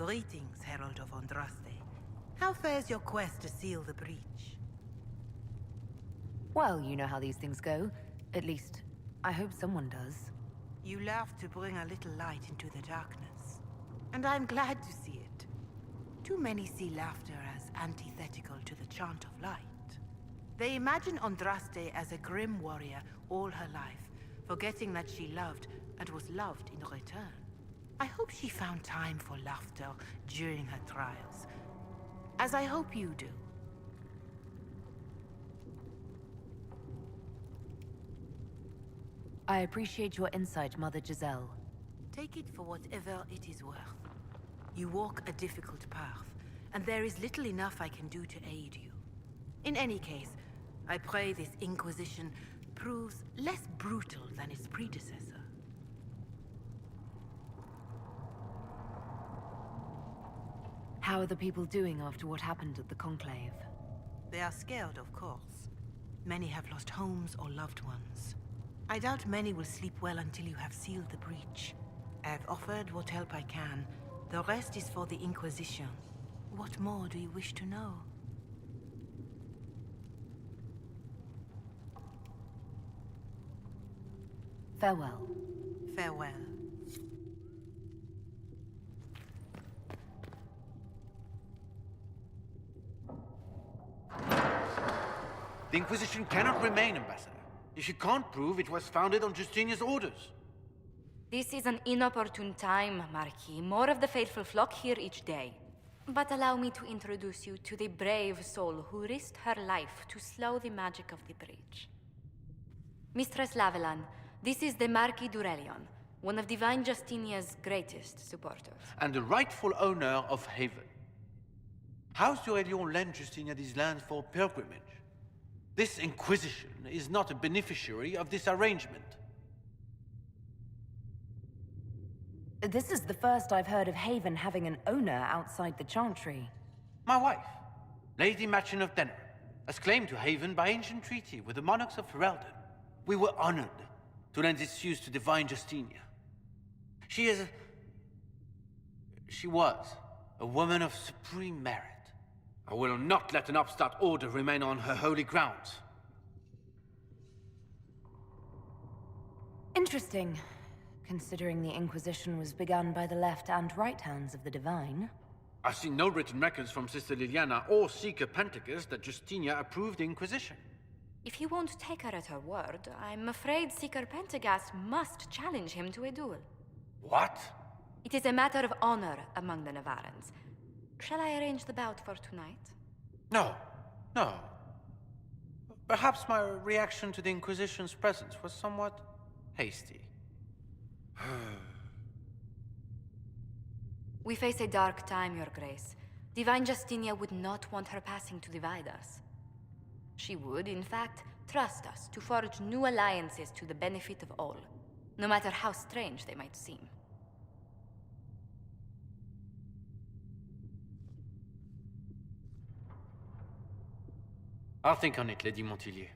Greetings, Herald of Andraste. How fares your quest to seal the breach? Well, you know how these things go. At least, I hope someone does. You laugh to bring a little light into the darkness. And I'm glad to see it. Too many see laughter as antithetical to the chant of light. They imagine Andraste as a grim warrior all her life, forgetting that she loved and was loved in return. I hope she found time for laughter during her trials, as I hope you do. I appreciate your insight, Mother Giselle. Take it for whatever it is worth. You walk a difficult path, and there is little enough I can do to aid you. In any case, I pray this Inquisition proves less brutal than its predecessor. How are the people doing after what happened at the Conclave? They are scared, of course. Many have lost homes or loved ones. I doubt many will sleep well until you have sealed the breach. I have offered what help I can. The rest is for the Inquisition. What more do you wish to know? Farewell. Farewell. The Inquisition cannot remain, Ambassador, if you can't prove it was founded on Justinia's orders. This is an inopportune time, Marquis. More of the faithful flock here each day. But allow me to introduce you to the brave soul who risked her life to slow the magic of the breach. Mistress Lavelan, this is the Marquis d'Aurelion, one of Divine Justinia's greatest supporters. And the rightful owner of Haven. House d'Aurelion lent Justinia these lands for pilgrimage. This Inquisition is not a beneficiary of this arrangement. This is the first I've heard of Haven having an owner outside the Chantry. My wife, Lady Machin of Denner, has claimed to Haven by ancient treaty with the monarchs of Ferelden. We were honored to lend its use to Divine Justinia. She was a woman of supreme merit. I will not let an upstart order remain on her holy grounds. Interesting, considering the Inquisition was begun by the left and right hands of the Divine. I've seen no written records from Sister Liliana or Seeker Pentacus that Justinia approved the Inquisition. If you won't take her at her word, I'm afraid Seeker Pentagast must challenge him to a duel. What? It is a matter of honor among the Navarrans. Shall I arrange the bout for tonight? No. No. Perhaps my reaction to the Inquisition's presence was somewhat hasty. We face a dark time, Your Grace. Divine Justinia would not want her passing to divide us. She would, in fact, trust us to forge new alliances to the benefit of all, no matter how strange they might seem. I'll think on it, Lady Montillier.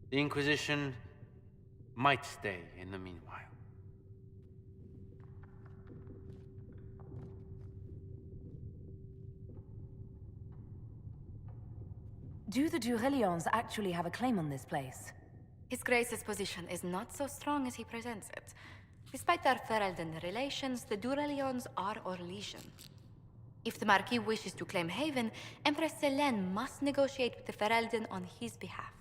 The Inquisition might stay in the meanwhile. Do the d'Aurelions actually have a claim on this place? His Grace's position is not so strong as he presents it. Despite their Ferelden relations, the d'Aurelions are Orlesian. If the Marquis wishes to claim Haven, Empress Selene must negotiate with the Ferelden on his behalf.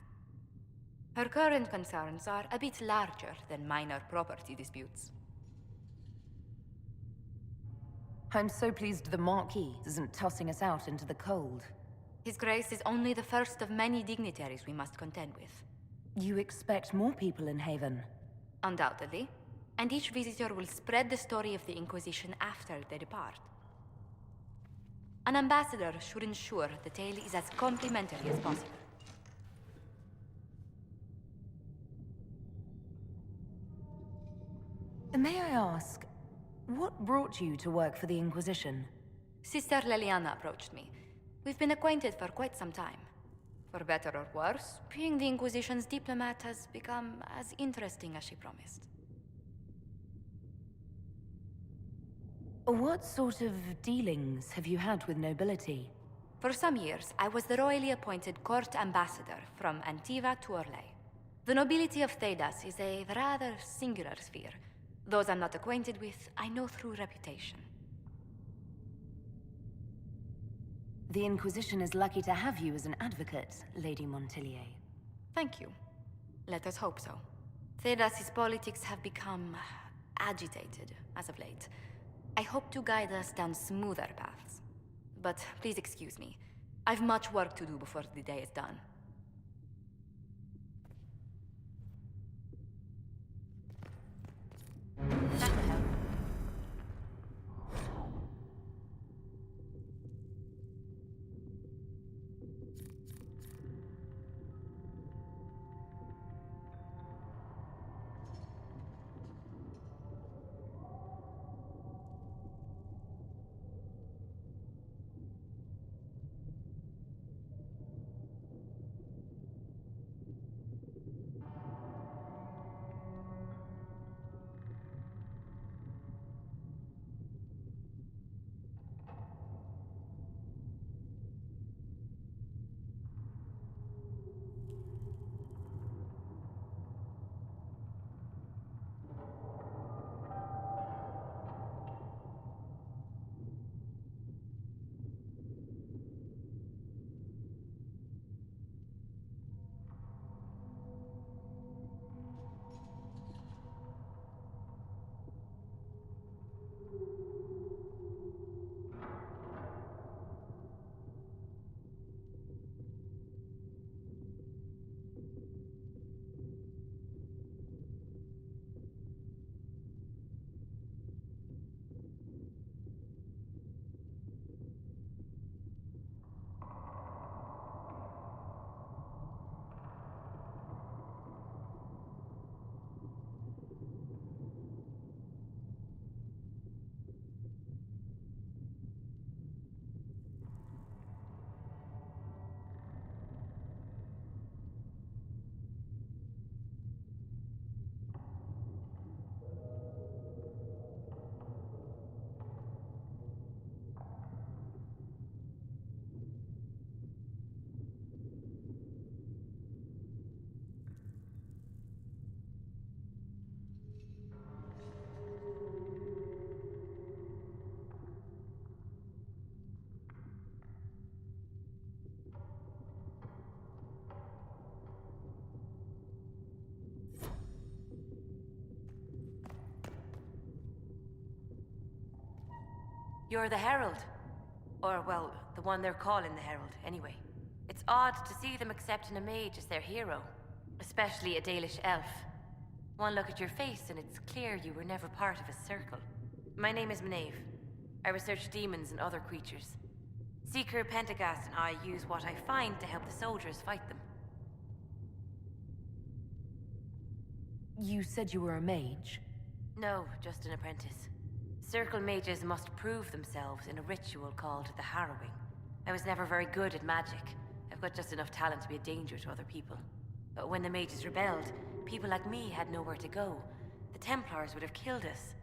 Her current concerns are a bit larger than minor property disputes. I'm so pleased the Marquis isn't tossing us out into the cold. His Grace is only the first of many dignitaries we must contend with. You expect more people in Haven? Undoubtedly. And each visitor will spread the story of the Inquisition after they depart. An ambassador should ensure the tale is as complimentary as possible. May I ask, what brought you to work for the Inquisition? Sister Liliana approached me. We've been acquainted for quite some time. For better or worse, being the Inquisition's diplomat has become as interesting as she promised. What sort of dealings have you had with nobility? For some years, I was the royally appointed court ambassador from Antiva to Orlais. The nobility of Thedas is a rather singular sphere. Those I'm not acquainted with, I know through reputation. The Inquisition is lucky to have you as an advocate, Lady Montillier. Thank you. Let us hope so. Thedas' politics have become agitated as of late. I hope to guide us down smoother paths. But please excuse me. I've much work to do before the day is done. You're the Herald. Or, well, the one they're calling the Herald, anyway. It's odd to see them accepting a mage as their hero. Especially a Dalish elf. One look at your face and it's clear you were never part of a circle. My name is Maeve. I research demons and other creatures. Seeker Pentagast and I use what I find to help the soldiers fight them. You said you were a mage? No, just an apprentice. Circle mages must prove themselves in a ritual called the Harrowing. I was never very good at magic. I've got just enough talent to be a danger to other people. But when the mages rebelled, people like me had nowhere to go. The Templars would have killed us.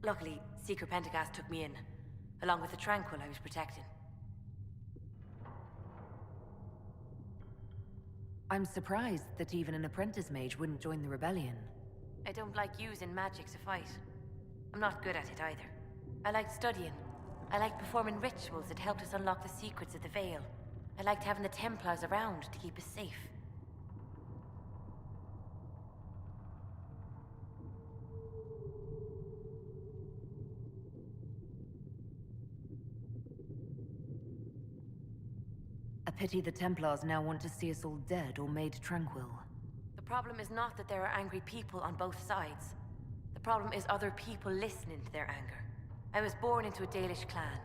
Luckily, Seeker Pentagast took me in, along with the Tranquil I was protecting. I'm surprised that even an apprentice mage wouldn't join the rebellion. I don't like using magic to fight. I'm not good at it either. I liked studying. I liked performing rituals that helped us unlock the secrets of the Veil. I liked having the Templars around to keep us safe. A pity the Templars now want to see us all dead or made tranquil. The problem is not that there are angry people on both sides. The problem is other people listening to their anger. I was born into a Dalish clan.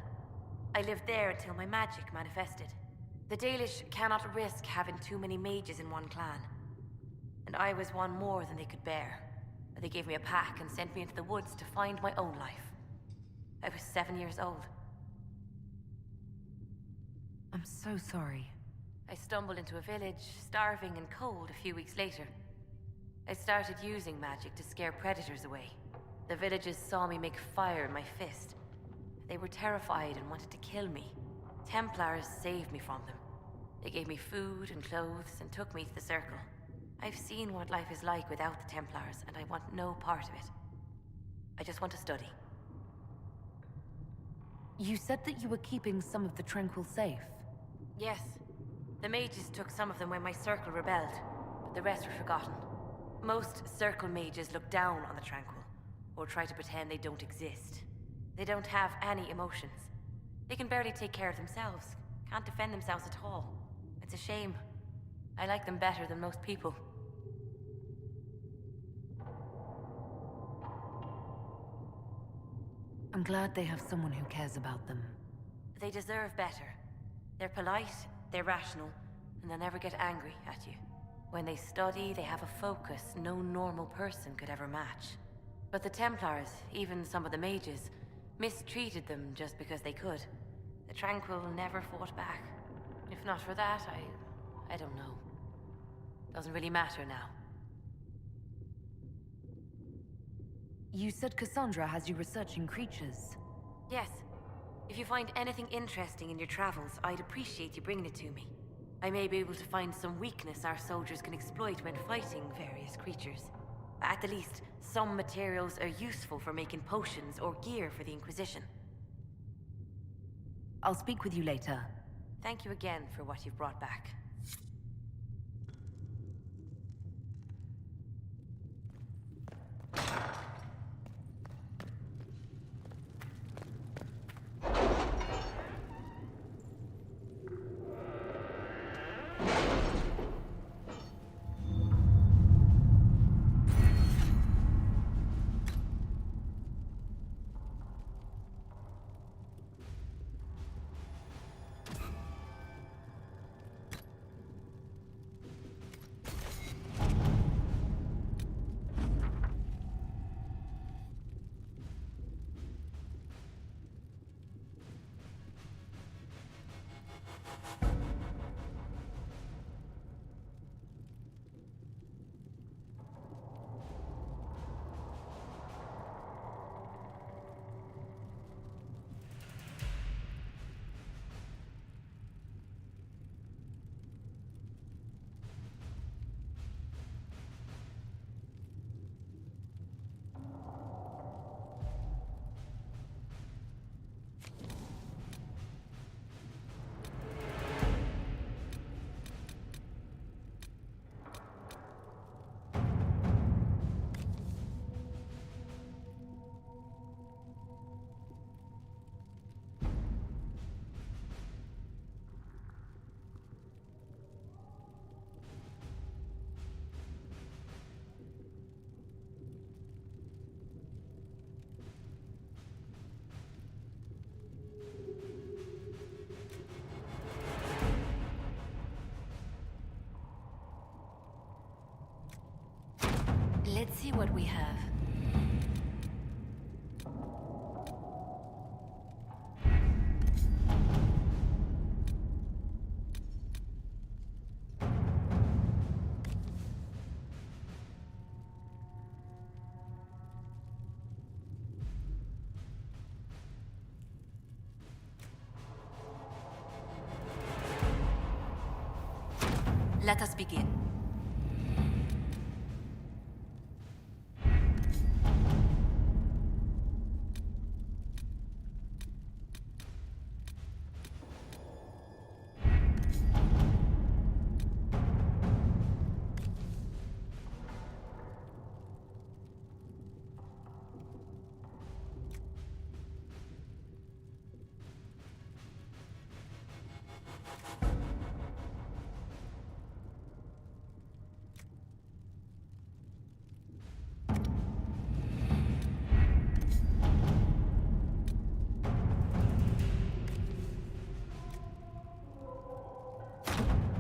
I lived there until my magic manifested. The Dalish cannot risk having too many mages in one clan. And I was one more than they could bear. They gave me a pack and sent me into the woods to find my own life. I was 7 years old. I'm so sorry. I stumbled into a village, starving and cold a few weeks later. I started using magic to scare predators away. The villagers saw me make fire in my fist. They were terrified and wanted to kill me. Templars saved me from them. They gave me food and clothes and took me to the Circle. I've seen what life is like without the Templars, and I want no part of it. I just want to study. You said that you were keeping some of the Tranquil safe. Yes. The mages took some of them when my Circle rebelled, but the rest were forgotten. Most Circle mages look down on the Tranquil, or try to pretend they don't exist. They don't have any emotions. They can barely take care of themselves, can't defend themselves at all. It's a shame. I like them better than most people. I'm glad they have someone who cares about them. They deserve better. They're polite, they're rational, and they'll never get angry at you. When they study, they have a focus no normal person could ever match. But the Templars, even some of the mages, mistreated them just because they could. The Tranquil never fought back. If not for that, I don't know. Doesn't really matter now. You said Cassandra has you researching creatures. Yes. If you find anything interesting in your travels, I'd appreciate you bringing it to me. I may be able to find some weakness our soldiers can exploit when fighting various creatures. At the least, some materials are useful for making potions or gear for the Inquisition. I'll speak with you later. Thank you again for what you've brought back. Let's see what we have. Let us begin.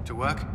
To work?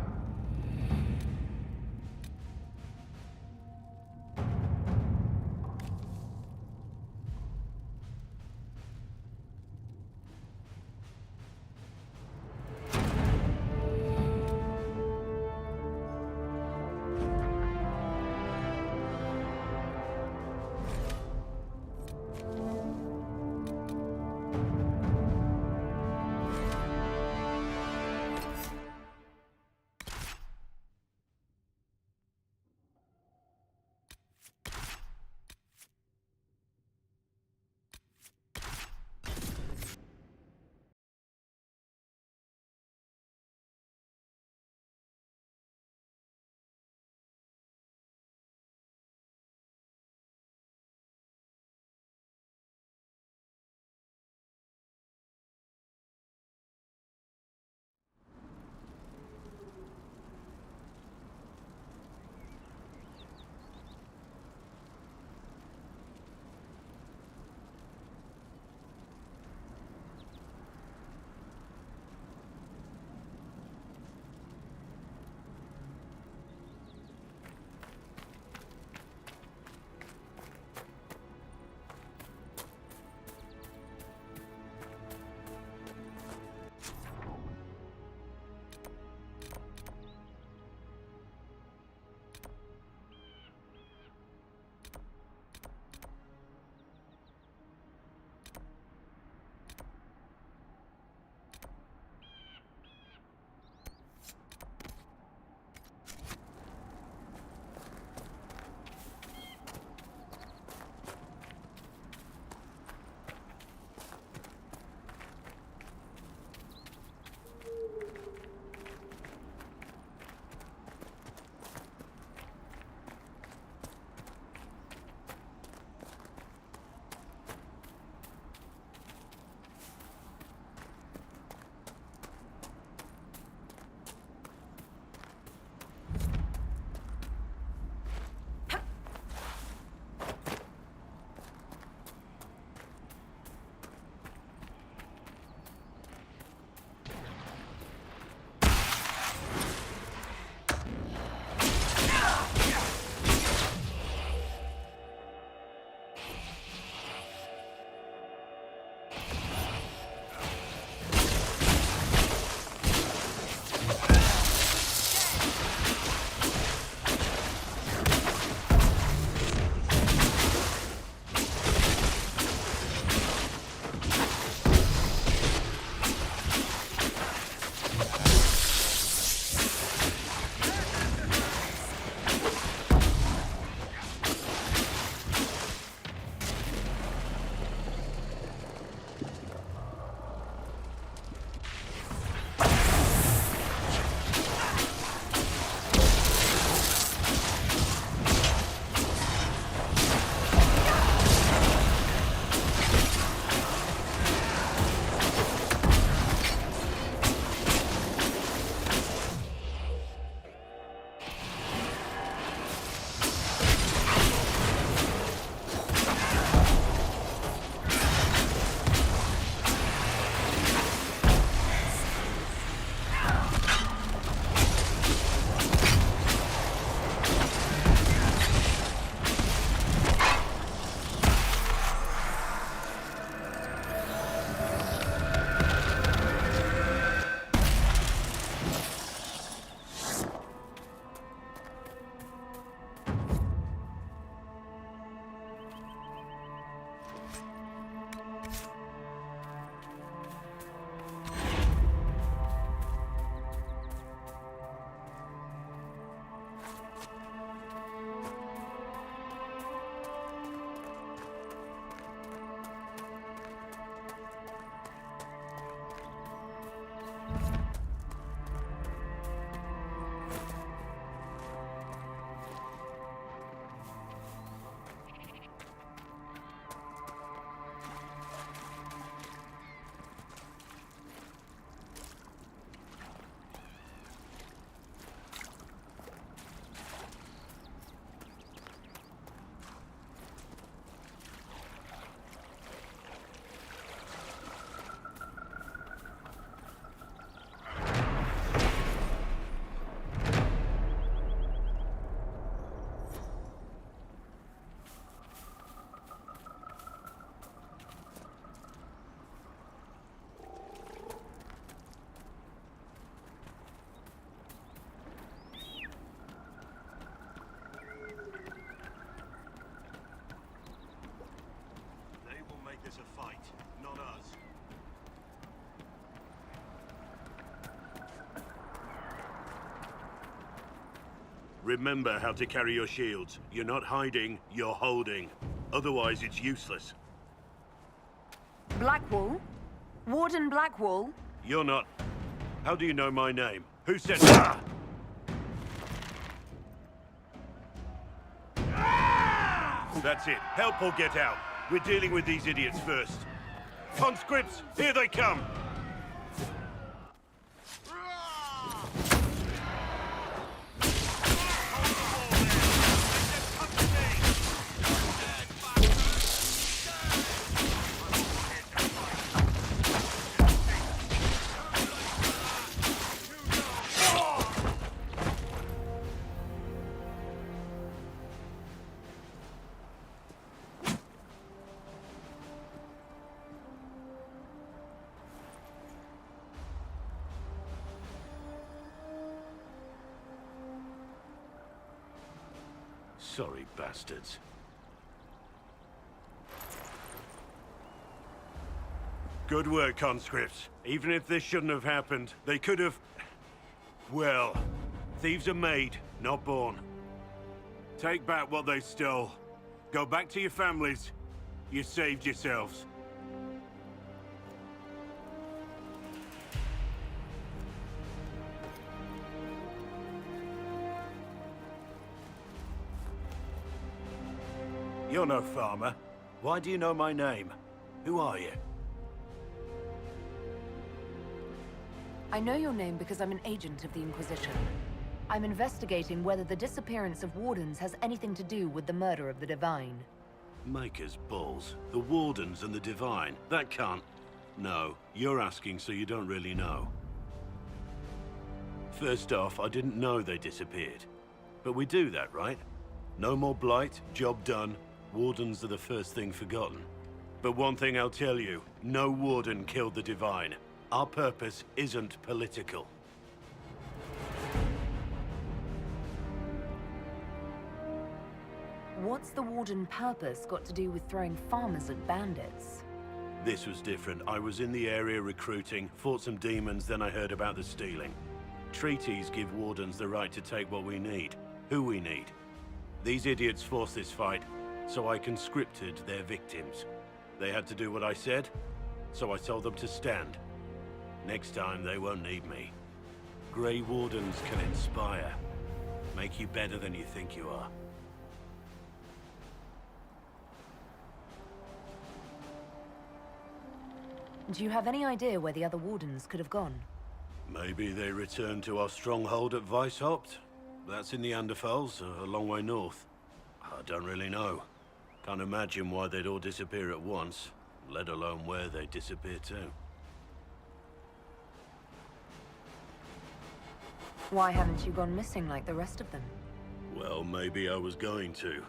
Remember how to carry your shields. You're not hiding, you're holding. Otherwise, it's useless. Blackwall? Warden Blackwall? You're not... How do you know my name? Who said that? That's it. Help or get out. We're dealing with these idiots first. Conscripts, here they come! Sorry, bastards. Good work, conscripts. Even if this shouldn't have happened, they could have... Well, thieves are made, not born. Take back what they stole. Go back to your families. You saved yourselves. You're no farmer. Why do you know my name? Who are you? I know your name because I'm an agent of the Inquisition. I'm investigating whether the disappearance of Wardens has anything to do with the murder of the Divine. Maker's balls. The Wardens and the Divine. That can't... No, you're asking so you don't really know. First off, I didn't know they disappeared. But we do that, right? No more blight, job done. Wardens are the first thing forgotten. But one thing I'll tell you, no Warden killed the Divine. Our purpose isn't political. What's the Warden purpose got to do with throwing farmers at bandits? This was different. I was in the area recruiting, fought some demons, then I heard about the stealing. Treaties give Wardens the right to take what we need, who we need. These idiots forced this fight, so I conscripted their victims. They had to do what I said, so I told them to stand. Next time, they won't need me. Grey Wardens can inspire. Make you better than you think you are. Do you have any idea where the other Wardens could have gone? Maybe they returned to our stronghold at Weishaupt? That's in the Anderfels, a long way north. I don't really know. Can't imagine why they'd all disappear at once, let alone where they'd disappear to. Why haven't you gone missing like the rest of them? Well, maybe I was going to.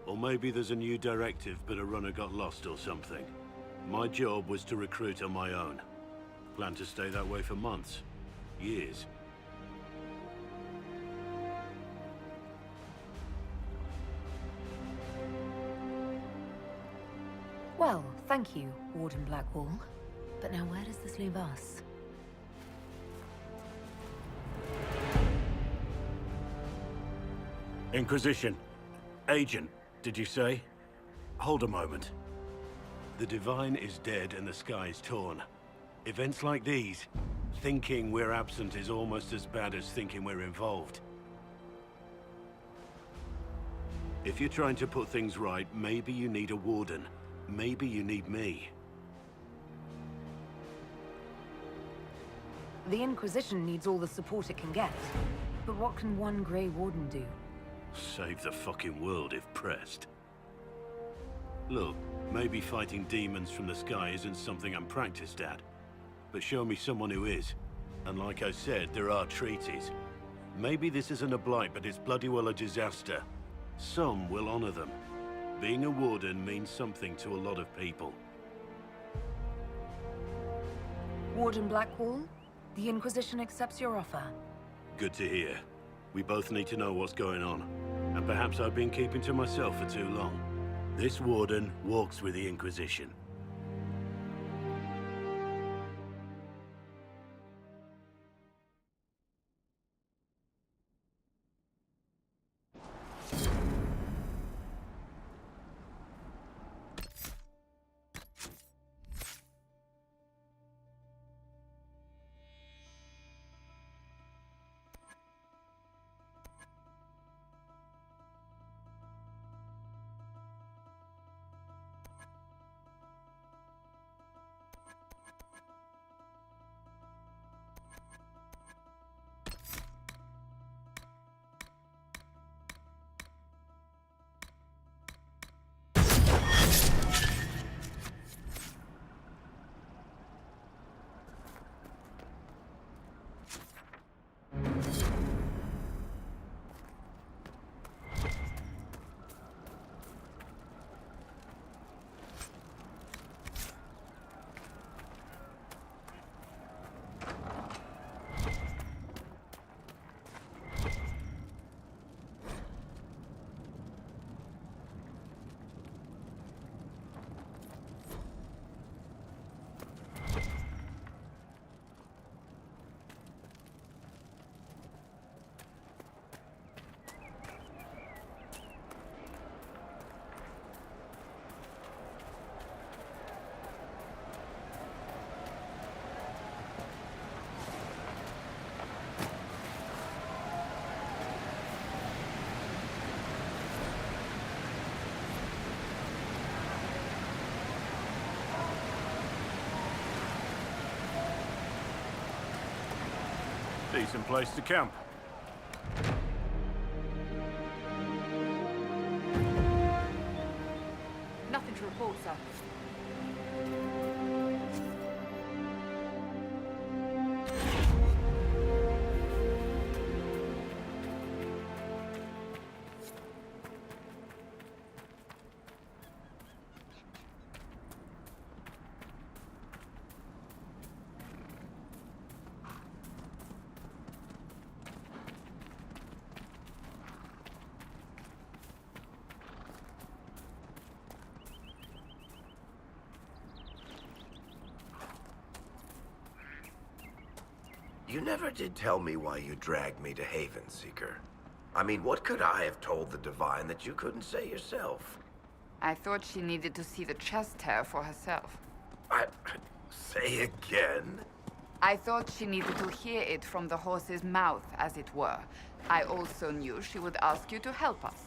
Or maybe there's a new directive, but a runner got lost or something. My job was to recruit on my own. Plan to stay that way for months. Years. Well, thank you, Warden Blackwall. But now where does this leave us? Inquisition. Agent, did you say? Hold a moment. The Divine is dead and the sky is torn. Events like these, thinking we're absent is almost as bad as thinking we're involved. If you're trying to put things right, maybe you need a Warden. Maybe you need me. The Inquisition needs all the support it can get. But what can one Grey Warden do? Save the fucking world if pressed. Look, maybe fighting demons from the sky isn't something I'm practiced at. But show me someone who is. And like I said, there are treaties. Maybe this isn't a blight, but it's bloody well a disaster. Some will honor them. Being a Warden means something to a lot of people. Warden Blackwall, the Inquisition accepts your offer. Good to hear. We both need to know what's going on. And perhaps I've been keeping to myself for too long. This Warden walks with the Inquisition. decent place to camp. Nothing to report, sir. You never did tell me why you dragged me to Haven, Seeker. I mean, what could I have told the Divine that you couldn't say yourself? I thought she needed to see the chest hair for herself. Say again? I thought she needed to hear it from the horse's mouth, as it were. I also knew she would ask you to help us.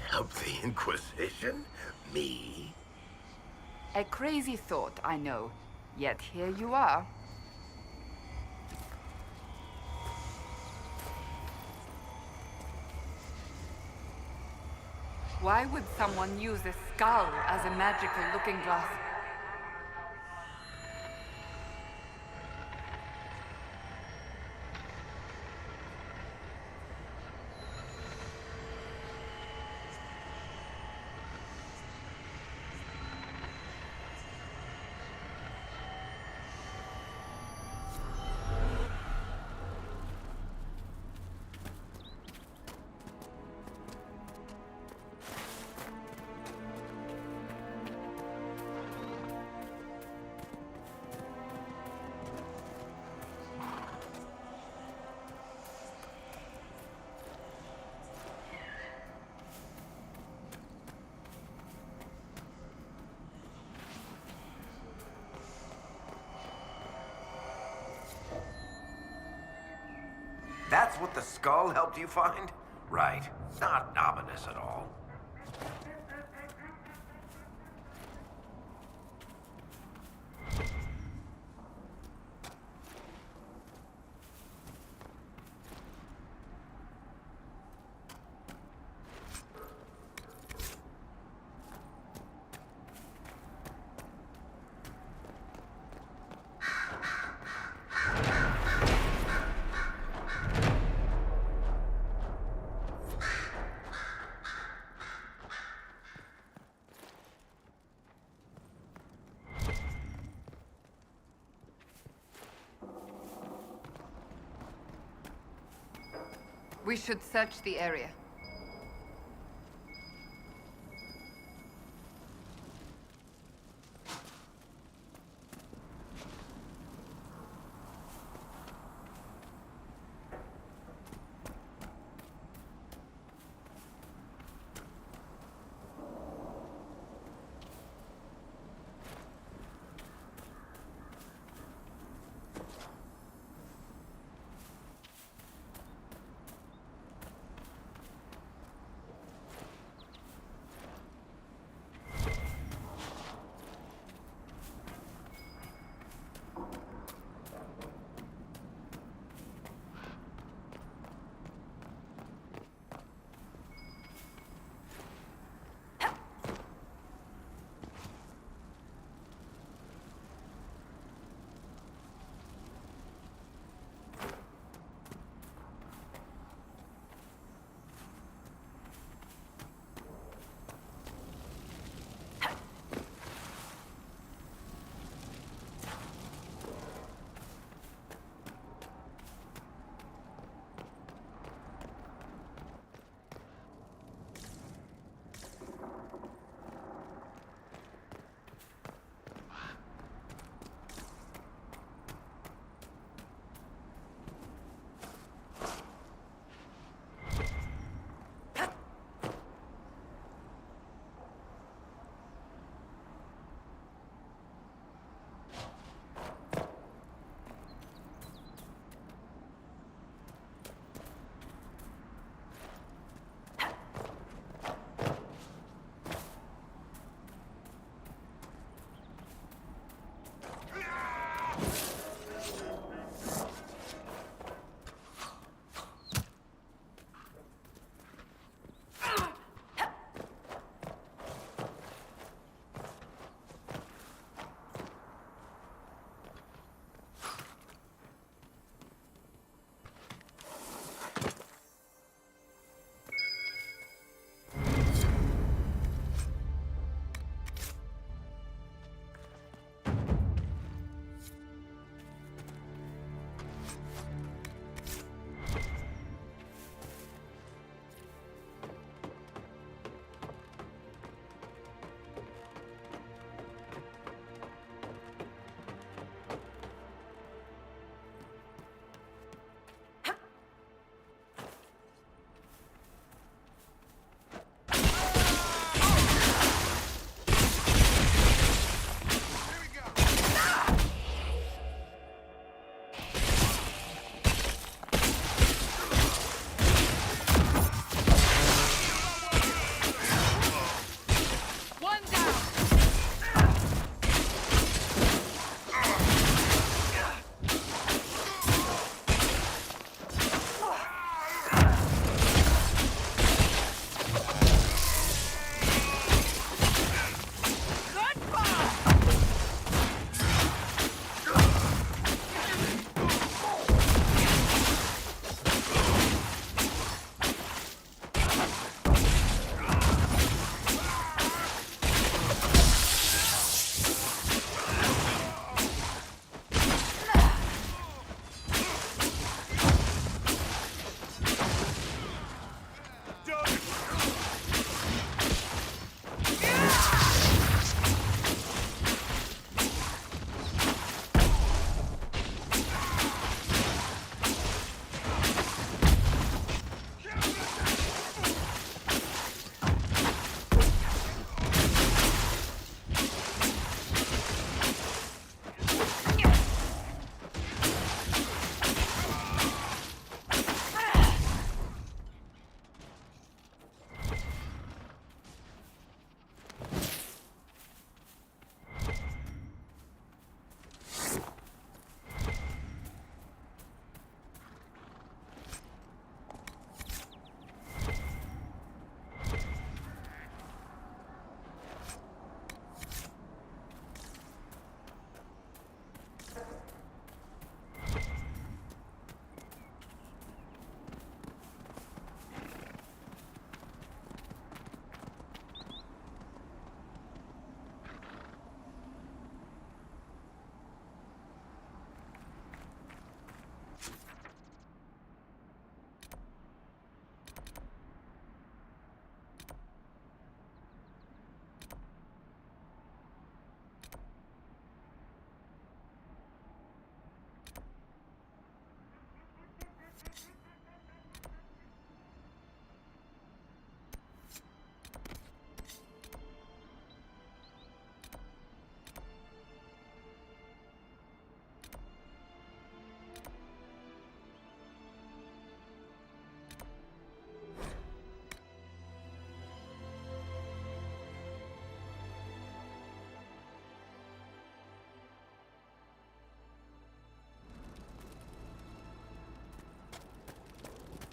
Help the Inquisition? Me? A crazy thought, I know. Yet here you are. Why would someone use a skull as a magical looking glass? That's what the skull helped you find? Right. Not ominous at all. We should search the area.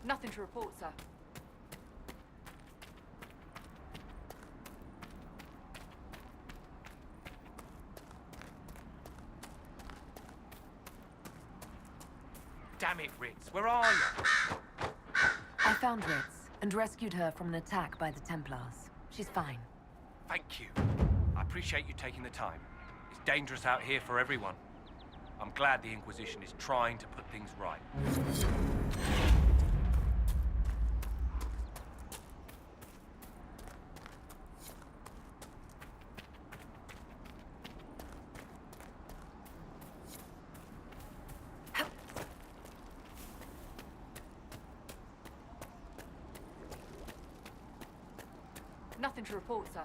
Nothing to report, sir. Damn it, Ritz, where are you? I found Ritz and rescued her from an attack by the Templars. She's fine. Thank you. I appreciate you taking the time. It's dangerous out here for everyone. I'm glad the Inquisition is trying to put things right. Nothing to report, sir.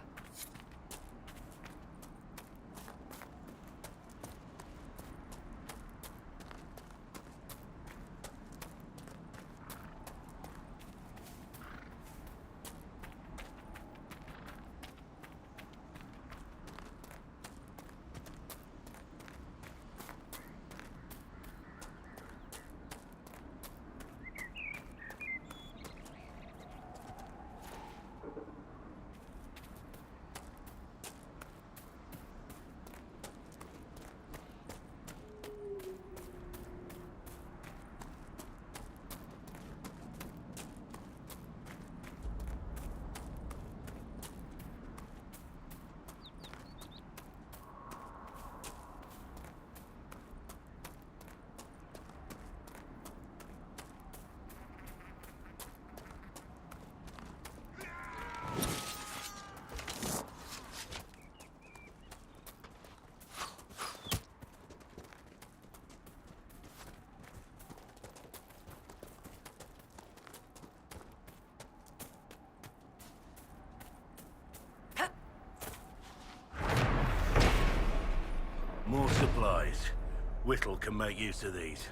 More supplies. Whittle can make use of these.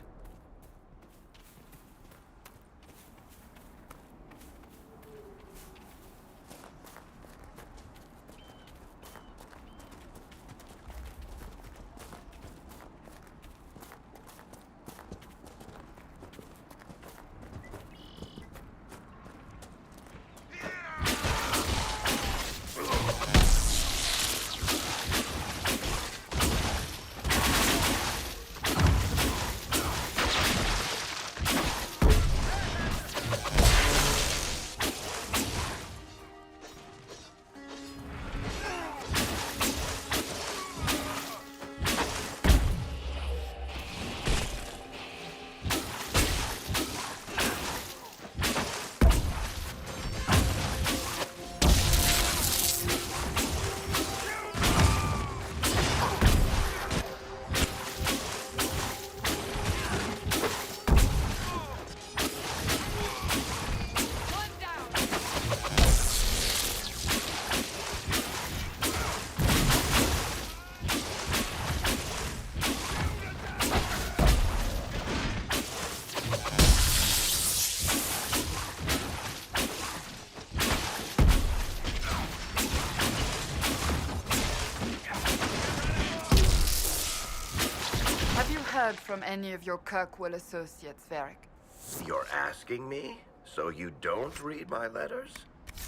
Heard from any of your Kirkwall associates, Varric? You're asking me? So you don't read my letters?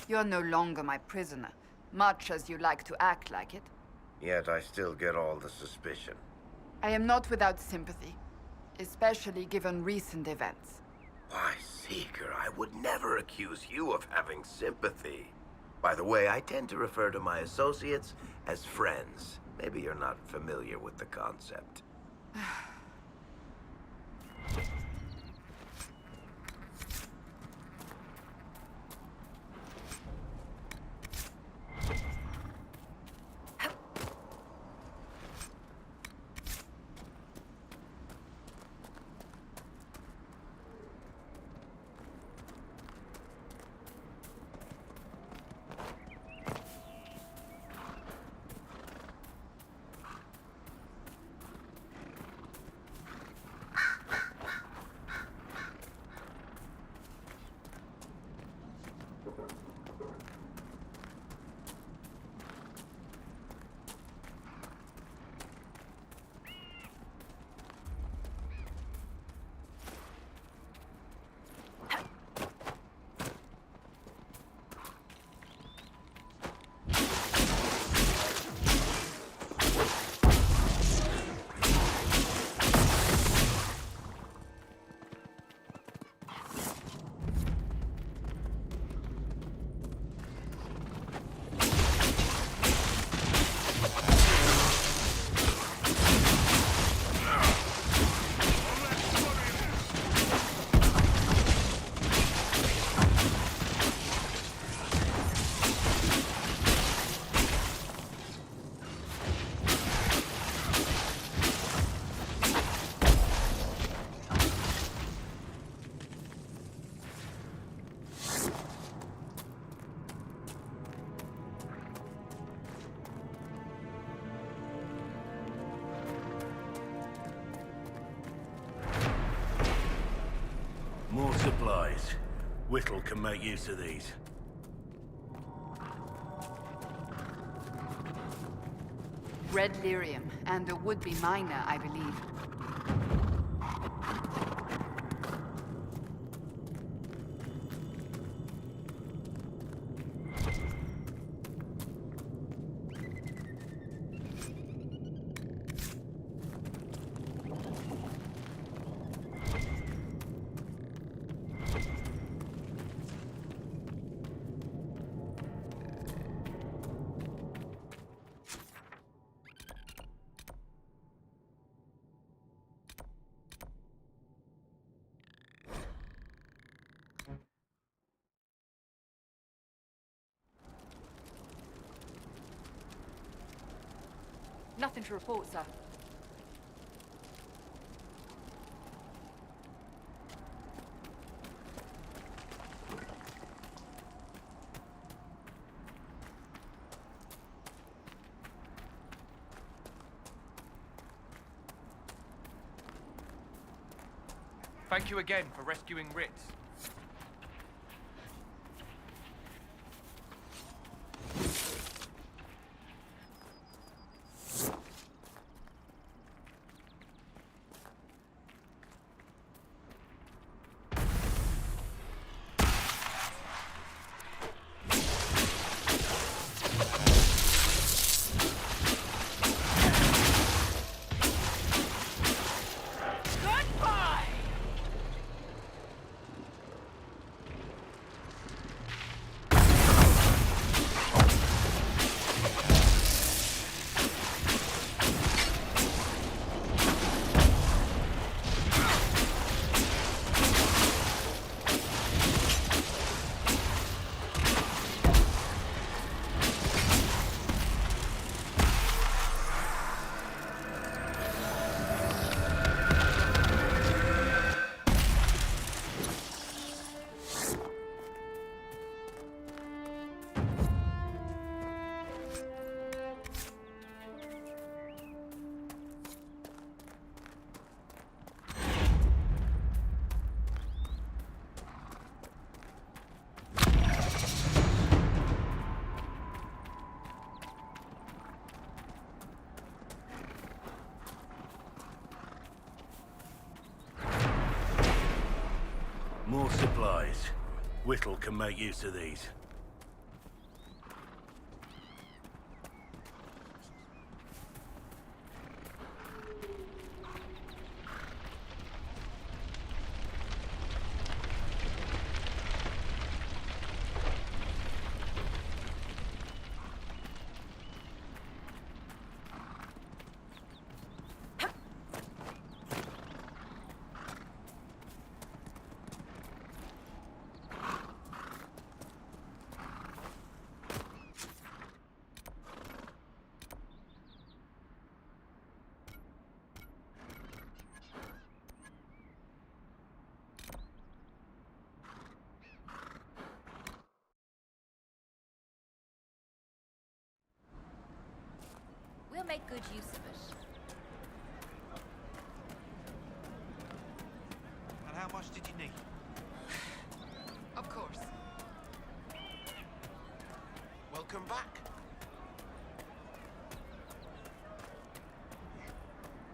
You're no longer my prisoner, much as you like to act like it. Yet I still get all the suspicion. I am not without sympathy, especially given recent events. Why, Seeker, I would never accuse you of having sympathy. By the way, I tend to refer to my associates as friends. Maybe you're not familiar with the concept. supplies. Whittle can make use of these. Red lyrium, and a would-be miner, I believe. Nothing to report, sir. Thank you again for rescuing Ritz. More supplies. Whittle can make use of these. We'll make good use of it. And how much did you need? Of course. Welcome back.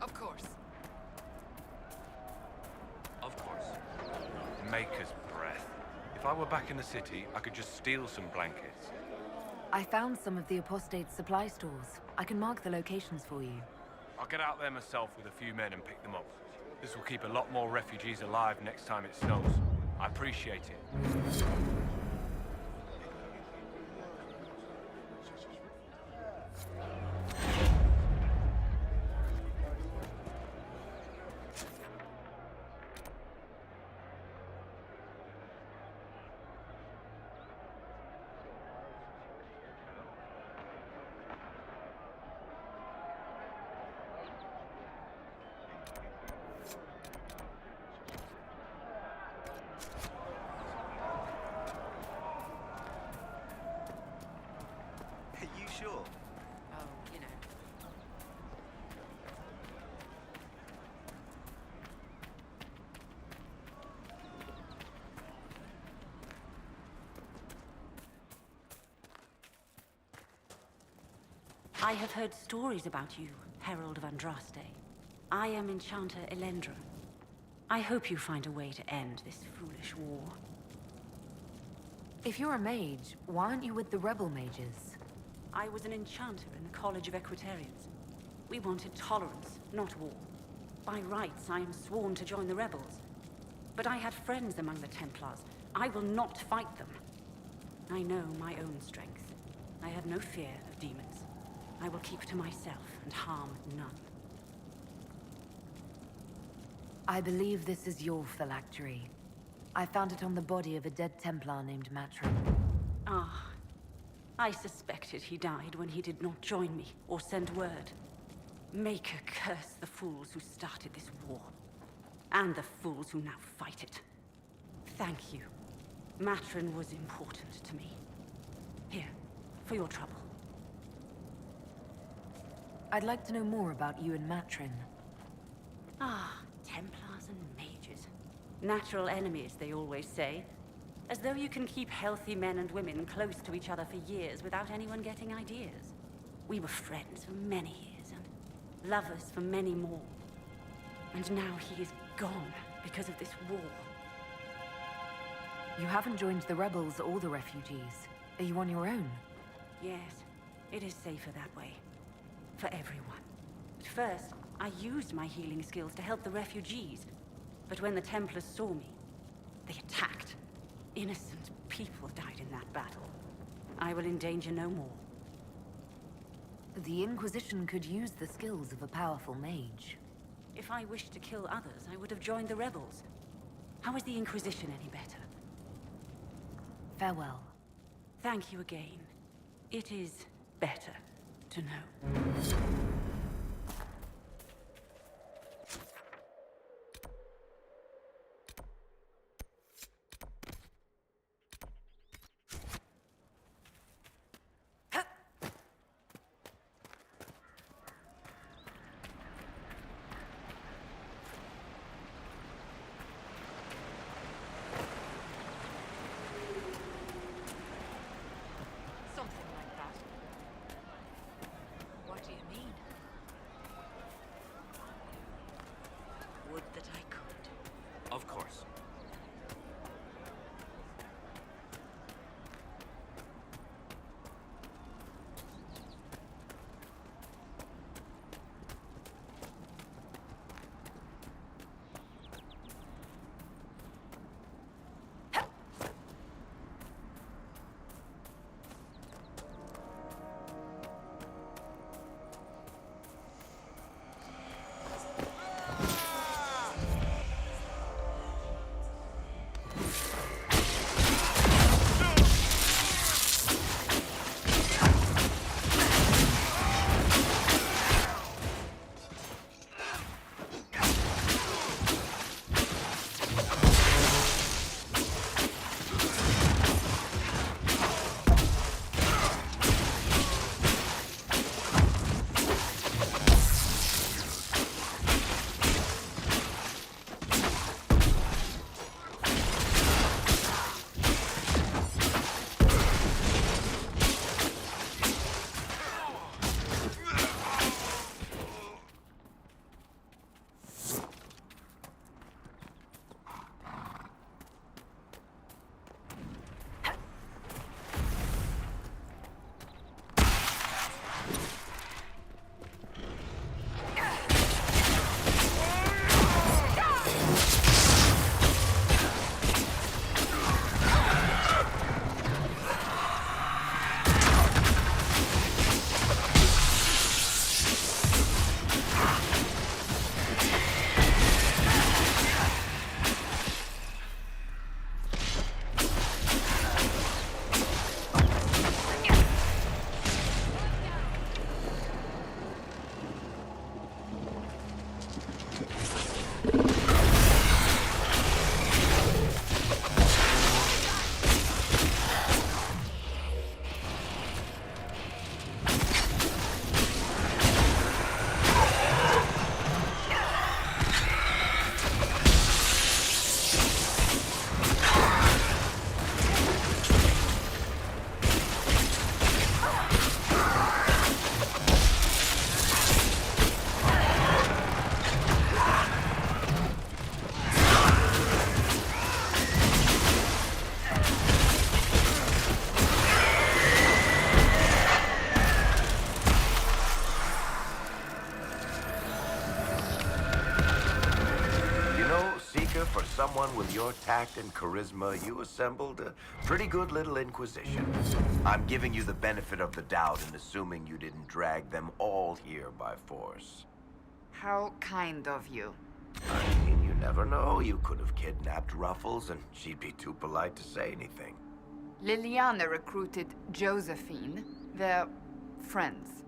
Of course. Of course. Maker's breath. If I were back in the city, I could just steal some blankets. I found some of the apostate's supply stores. I can mark the locations for you. I'll get out there myself with a few men and pick them up. This will keep a lot more refugees alive next time it snows. I appreciate it. I have heard stories about you, Herald of Andraste. I am Enchanter Elendra. I hope you find a way to end this foolish war. If you're a mage, why aren't you with the rebel mages? I was an enchanter in the College of Equitarians. We wanted tolerance, not war. By rights, I am sworn to join the rebels. But I had friends among the Templars. I will not fight them. I know my own strength. I have no fear of demons. I will keep to myself and harm none. I believe this is your phylactery. I found it on the body of a dead Templar named Matron. Ah. I suspected he died when he did not join me or send word. Maker curse the fools who started this war. And the fools who now fight it. Thank you. Matron was important to me. Here, for your trouble. I'd like to know more about you and Matron. Ah, Templars and mages. Natural enemies, they always say. As though you can keep healthy men and women close to each other for years without anyone getting ideas. We were friends for many years, and lovers for many more. And now he is gone because of this war. You haven't joined the rebels or the refugees. Are you on your own? Yes, it is safer that way. For everyone. At first, I used my healing skills to help the refugees. But when the Templars saw me, they attacked. Innocent people died in that battle. I will endanger no more. The Inquisition could use the skills of a powerful mage. If I wished to kill others, I would have joined the rebels. How is the Inquisition any better? Farewell. Thank you again. It is better to know. Something like that. What do you mean? along with your tact and charisma, you assembled a pretty good little Inquisition. I'm giving you the benefit of the doubt and assuming you didn't drag them all here by force. How kind of you. I mean, you never know. You could have kidnapped Ruffles and she'd be too polite to say anything. Liliana recruited Josephine. They're friends.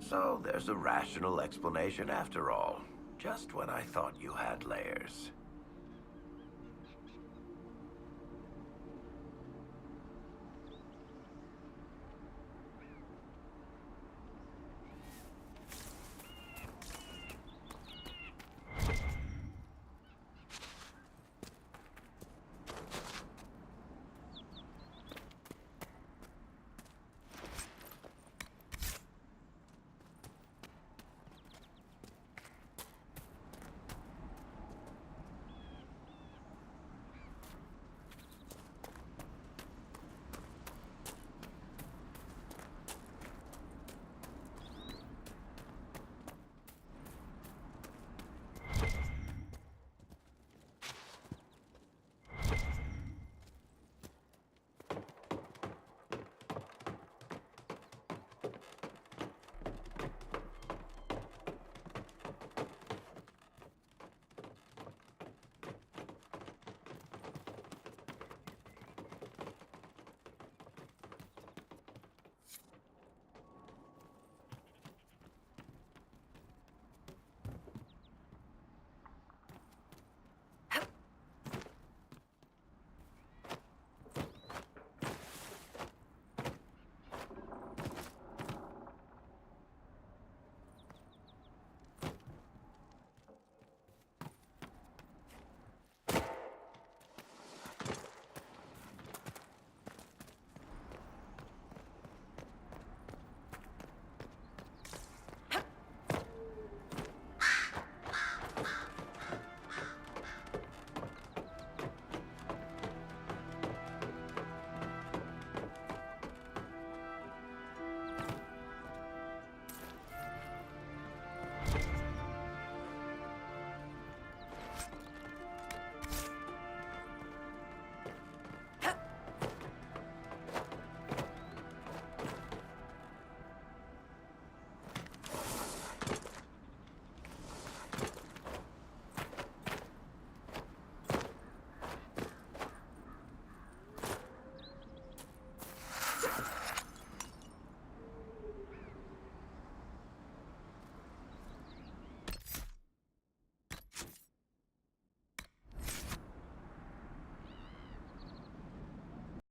So there's a rational explanation after all. Just when I thought you had layers.